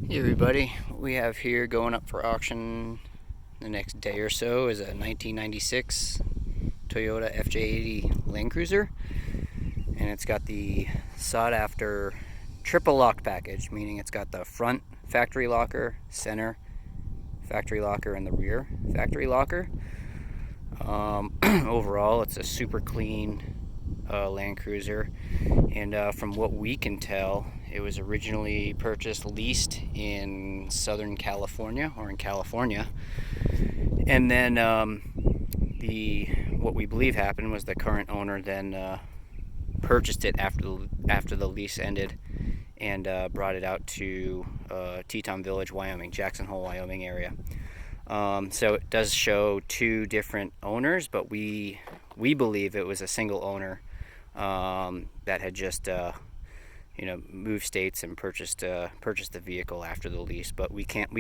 Hey everybody, what we have here going up for auction the next day or so is a 1996 Toyota FJ80 Land Cruiser, and it's got the sought after triple lock package, meaning it's got the front factory locker, center factory locker, and the rear factory locker. Overall it's a super clean Land Cruiser, and from what we can tell, it was originally purchased, leased in Southern California, or in California, and then what we believe happened was the current owner then purchased it after the lease ended and brought it out to Teton Village, Wyoming, Jackson Hole, Wyoming area. So it does show two different owners, but we believe it was a single owner that had just moved states and purchased the vehicle after the lease, but we can't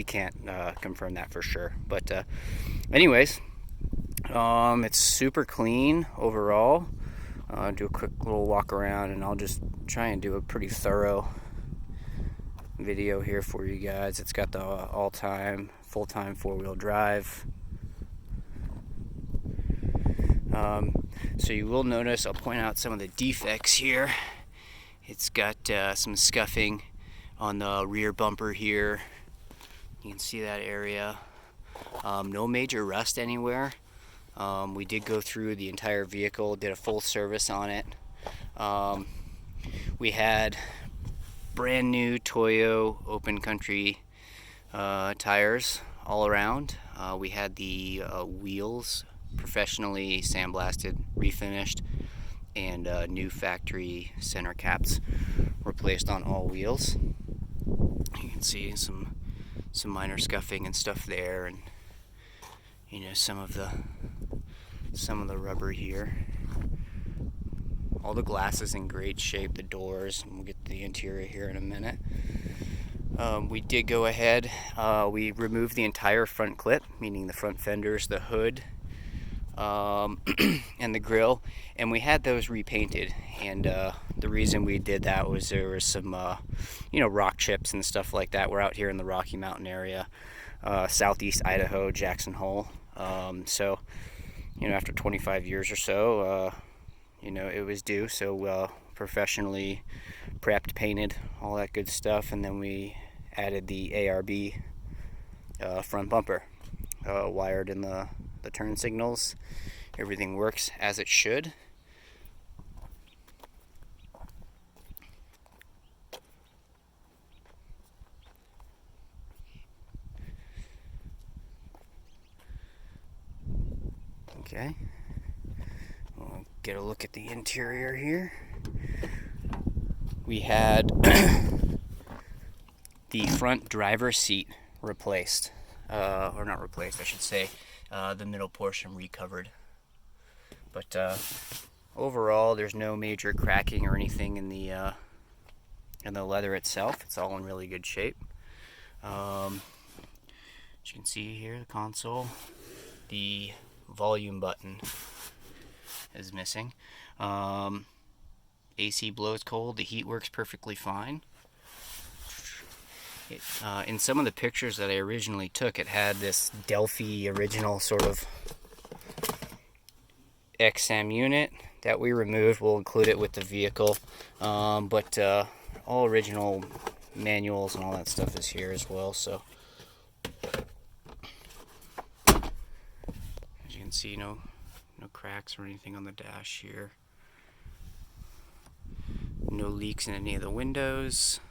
confirm that for sure. But anyways, it's super clean overall. Do a quick little walk around, and I'll just try and do a pretty thorough video here for you guys. It's got the all-time full-time four-wheel drive. So you will notice, I'll point out some of the defects here. It's got some scuffing on the rear bumper here. You can see that area. No major rust anywhere. We did go through the entire vehicle, did a full service on it. We had brand new Toyo Open Country tires all around. We had the wheels professionally sandblasted, refinished, and new factory center caps replaced on all wheels. You can see some minor scuffing and stuff there, and some of the rubber here. All the glass is in great shape, the doors, and we'll get to the interior here in a minute. We did go ahead, we removed the entire front clip, meaning the front fenders, the hood, and the grill, and we had those repainted. And the reason we did that was there was some rock chips and stuff like that. We're out here in the Rocky Mountain area, southeast Idaho, Jackson Hole. So after 25 years or so, it was due, so professionally prepped, painted, all that good stuff. And then we added the ARB front bumper, wired in the turn signals. Everything works as it should. Okay, we'll get a look at the interior here. We had the front driver's seat replaced, or not replaced, I should say. The middle portion recovered, but overall there's no major cracking or anything in the leather itself. It's all in really good shape. As you can see here, the console, the volume button is missing. AC blows cold, the heat works perfectly fine. In some of the pictures that I originally took, it had this Delphi original sort of XM unit that we removed. We'll include it with the vehicle, but all original manuals and all that stuff is here as well. So as you can see, no cracks or anything on the dash here. No leaks in any of the windows.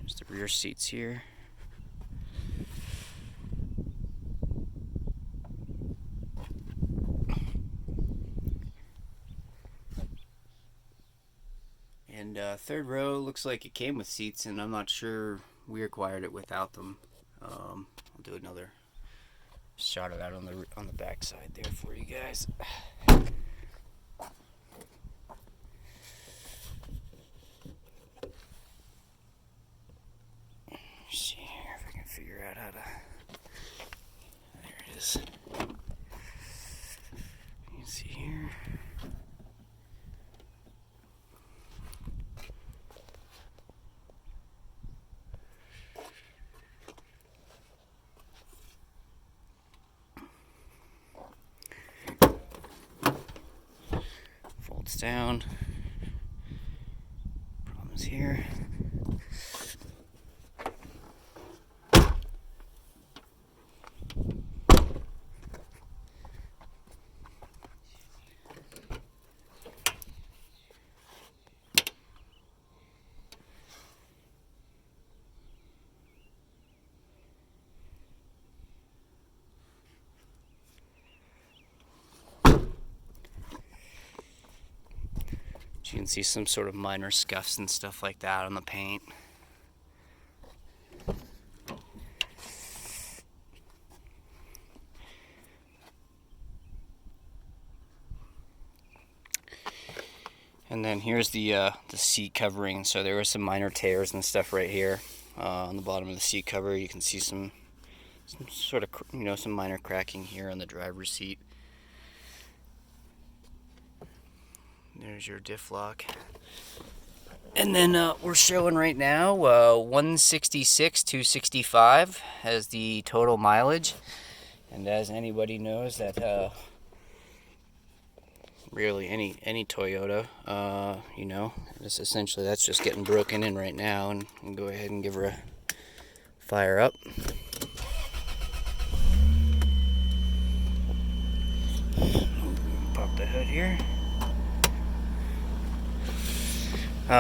There's the rear seats here. And third row looks like it came with seats, and I'm not sure we acquired it without them. I'll do another shot of that on the back side there for you guys. See here if I can figure out how to. There it is. You can see here. Folds down. Problems here. You can see some sort of minor scuffs and stuff like that on the paint. And then here's the seat covering. So there were some minor tears and stuff right here on the bottom of the seat cover. You can see some sort of, some minor cracking here on the driver's seat. There's your diff lock. And then we're showing right now 166, 265 as the total mileage. And as anybody knows that really any Toyota, this essentially that's just getting broken in right now, and go ahead and give her a fire up. Pop the hood here.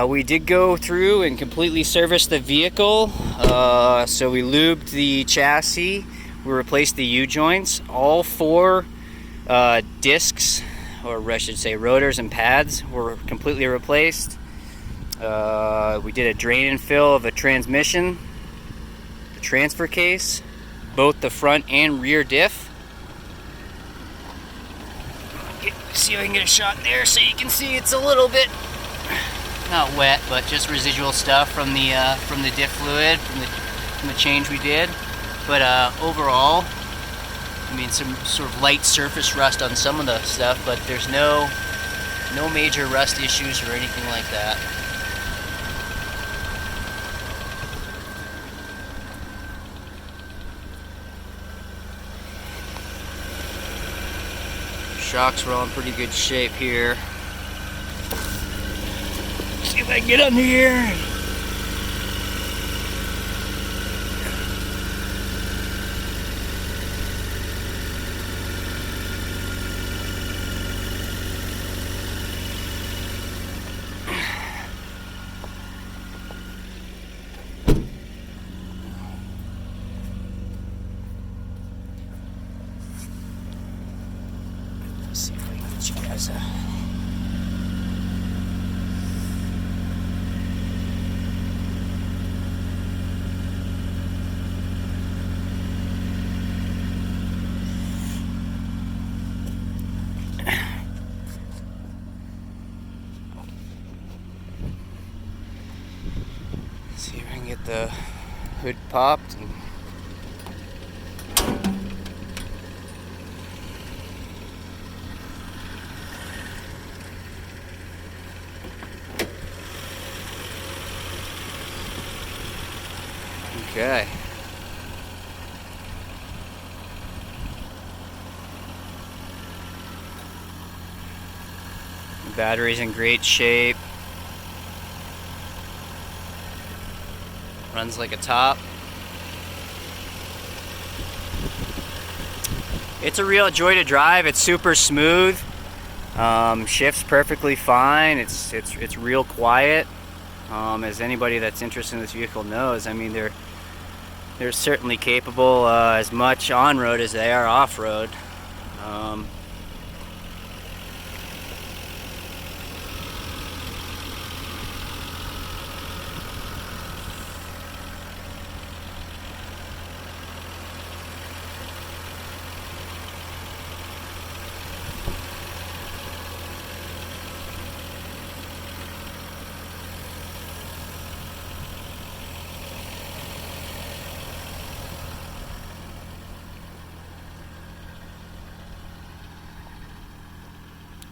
We did go through and completely service the vehicle. So we lubed the chassis, we replaced the U-joints, all 4 discs, or I should say rotors and pads, were completely replaced. We did a drain and fill of the transmission, the transfer case, both the front and rear diff. See if I can get a shot there so you can see it's a little bit not wet, but just residual stuff from the diff fluid from the change we did. But overall, I mean, some sort of light surface rust on some of the stuff, but there's no major rust issues or anything like that. Shocks were all in pretty good shape here. See if I can get under here. Let's see if I can get you guys a... See if I can get the hood popped. Okay. The battery's in great shape. Runs like a top. It's a real joy to drive. It's super smooth. Shifts perfectly fine. It's real quiet. As anybody that's interested in this vehicle knows, I mean they're certainly capable as much on road as they are off road.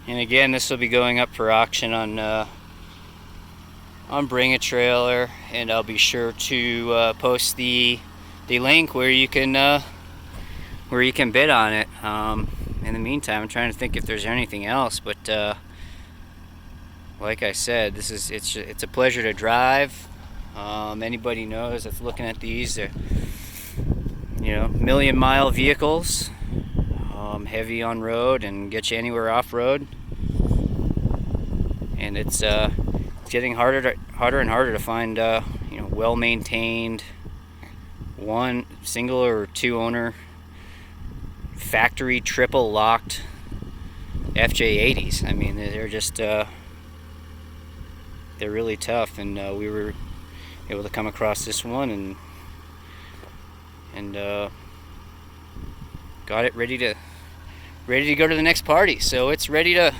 And again, this will be going up for auction on Bring a Trailer, and I'll be sure to post the link where you can bid on it. In the meantime, I'm trying to think if there's anything else, but like I said, it's a pleasure to drive. Anybody knows that's looking at these, they're, you know, million-mile vehicles, heavy on road and get you anywhere off road. And it's getting harder and harder to find you know, well-maintained one single or two owner factory triple locked FJ80s. I mean, they're just they're really tough, and we were able to come across this one and got it ready to go to the next party. So it's ready to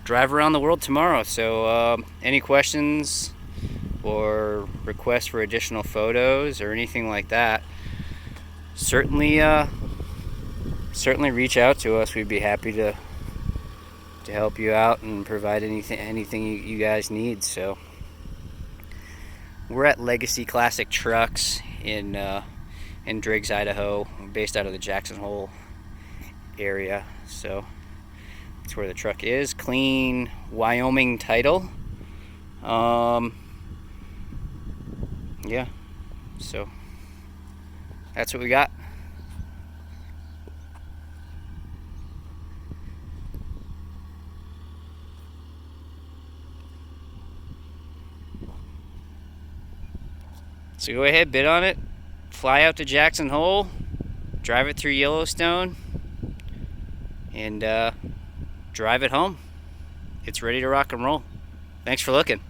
drive around the world tomorrow. So any questions or requests for additional photos or anything like that, certainly reach out to us. We'd be happy to help you out and provide anything you guys need. So we're at Legacy Classic Trucks in Driggs, Idaho. We're based out of the Jackson Hole area, so that's where the truck is. Clean Wyoming title. Yeah, so that's what we got. So go ahead, bid on it, fly out to Jackson Hole, drive it through Yellowstone, and drive it home. It's ready to rock and roll. Thanks for looking.